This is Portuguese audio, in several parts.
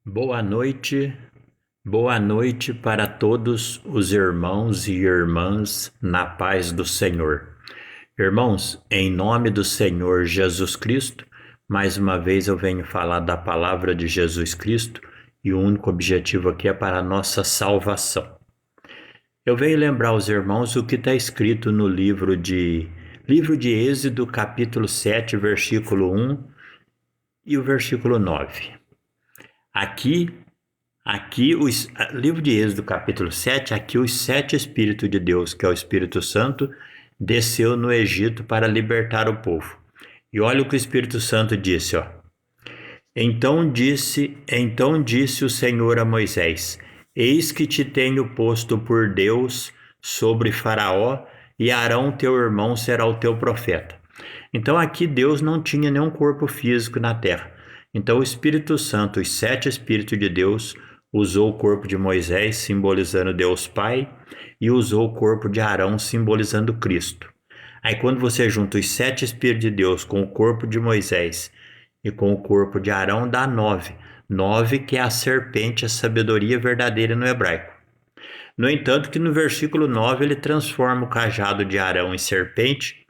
Boa noite para todos os irmãos e irmãs na paz do Senhor. Irmãos, em nome do Senhor Jesus Cristo, mais uma vez eu venho falar da palavra de Jesus Cristo e o único objetivo aqui é para a nossa salvação. Eu venho lembrar aos irmãos o que está escrito no livro de Êxodo, capítulo 7, versículo 1 e o versículo 9. Aqui, o livro de Êxodo, capítulo 7, aqui os 7 Espíritos de Deus, que é o Espírito Santo, desceu no Egito para libertar o povo. E olha o que o Espírito Santo disse, ó. Então disse o Senhor a Moisés: Eis que te tenho posto por Deus sobre Faraó, e Arão teu irmão será o teu profeta. Então aqui Deus não tinha nenhum corpo físico na terra. Então o Espírito Santo, os 7 Espíritos de Deus, usou o corpo de Moisés, simbolizando Deus Pai, e usou o corpo de Arão, simbolizando Cristo. Aí quando você junta os 7 Espíritos de Deus com o corpo de Moisés e com o corpo de Arão, dá 9. 9 que é a serpente, a sabedoria verdadeira no hebraico. No entanto que no versículo 9 ele transforma o cajado de Arão em serpente.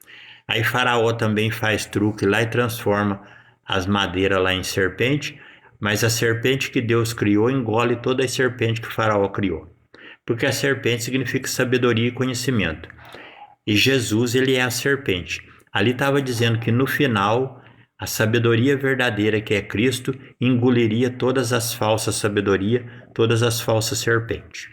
Aí Faraó também faz truque lá e transforma as madeiras lá em serpente, mas a serpente que Deus criou engole toda a serpente que Faraó criou, porque a serpente significa sabedoria e conhecimento, e Jesus ele é a serpente. Ali estava dizendo que no final a sabedoria verdadeira, que é Cristo, engoliria todas as falsas sabedoria, todas as falsas serpentes.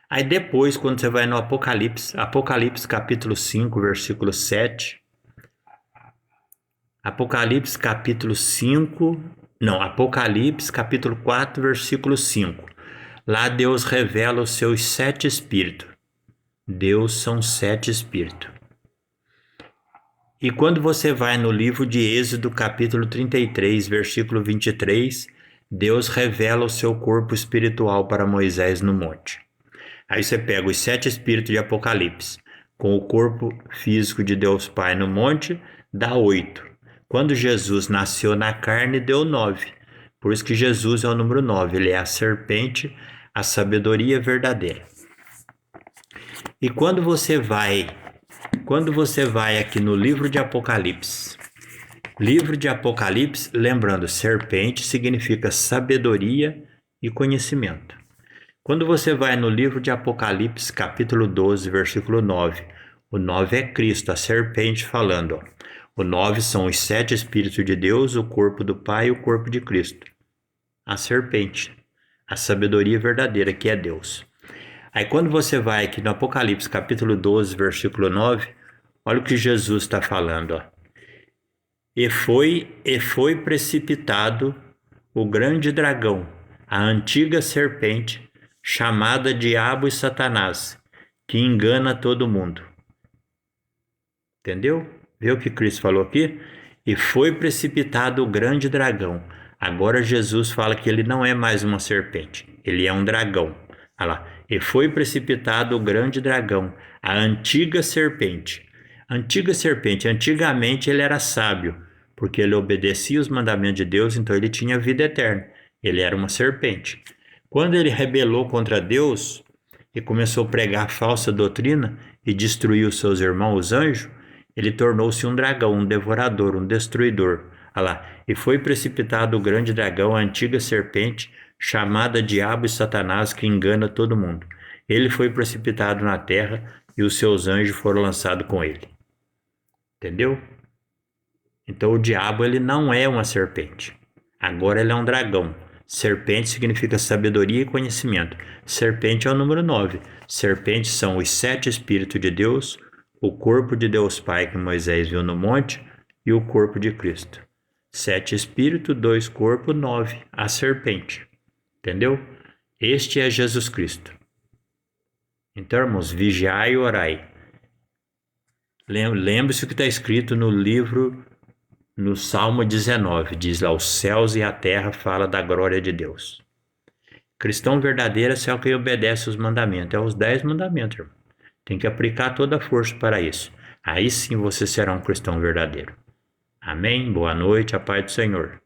Aí depois, quando você vai no Apocalipse capítulo 5, versículo 7, Apocalipse capítulo 4, versículo 5. Lá Deus revela os seus 7 espíritos. Deus são 7 espíritos. E quando você vai no livro de Êxodo, capítulo 33, versículo 23, Deus revela o seu corpo espiritual para Moisés no monte. Aí você pega os 7 espíritos de Apocalipse com o corpo físico de Deus Pai no monte, dá 8. Quando Jesus nasceu na carne, deu 9. Por isso que Jesus é o número 9. Ele é a serpente, a sabedoria verdadeira. E quando você vai aqui no livro de Apocalipse, lembrando, serpente significa sabedoria e conhecimento. Quando você vai no livro de Apocalipse, capítulo 12, versículo 9, o 9 é Cristo, a serpente falando, ó. O 9 são os 7 Espíritos de Deus, o corpo do Pai e o corpo de Cristo. A serpente, a sabedoria verdadeira, que é Deus. Aí quando você vai aqui no Apocalipse, capítulo 12, versículo 9, olha o que Jesus está falando, ó. E foi precipitado o grande dragão, a antiga serpente, chamada Diabo e Satanás, que engana todo mundo. Entendeu? Vê o que Cristo falou aqui? E foi precipitado o grande dragão. Agora Jesus fala que ele não é mais uma serpente, ele é um dragão. Olha lá. E foi precipitado o grande dragão, a antiga serpente. Antigamente ele era sábio, porque ele obedecia os mandamentos de Deus, então ele tinha vida eterna. Ele era uma serpente. Quando ele rebelou contra Deus e começou a pregar falsa doutrina e destruiu os seus irmãos, os anjos, ele tornou-se um dragão, um devorador, um destruidor. Olha lá. E foi precipitado o grande dragão, a antiga serpente, chamada Diabo e Satanás, que engana todo mundo. Ele foi precipitado na terra e os seus anjos foram lançados com ele. Entendeu? Então o diabo ele não é uma serpente. Agora ele é um dragão. Serpente significa sabedoria e conhecimento. Serpente é o número 9. Serpentes são os 7 Espíritos de Deus, o corpo de Deus Pai que Moisés viu no monte e o corpo de Cristo. 7 Espíritos, 2 corpos, 9, a serpente. Entendeu? Este é Jesus Cristo. Então, irmãos, vigiai e orai. Lembre-se o que está escrito no Salmo 19. Diz lá, os céus e a terra fala da glória de Deus. Cristão verdadeiro é quem obedece os mandamentos. É os 10 mandamentos, irmão. Tem que aplicar toda a força para isso. Aí sim você será um cristão verdadeiro. Amém? Boa noite, a paz do Senhor.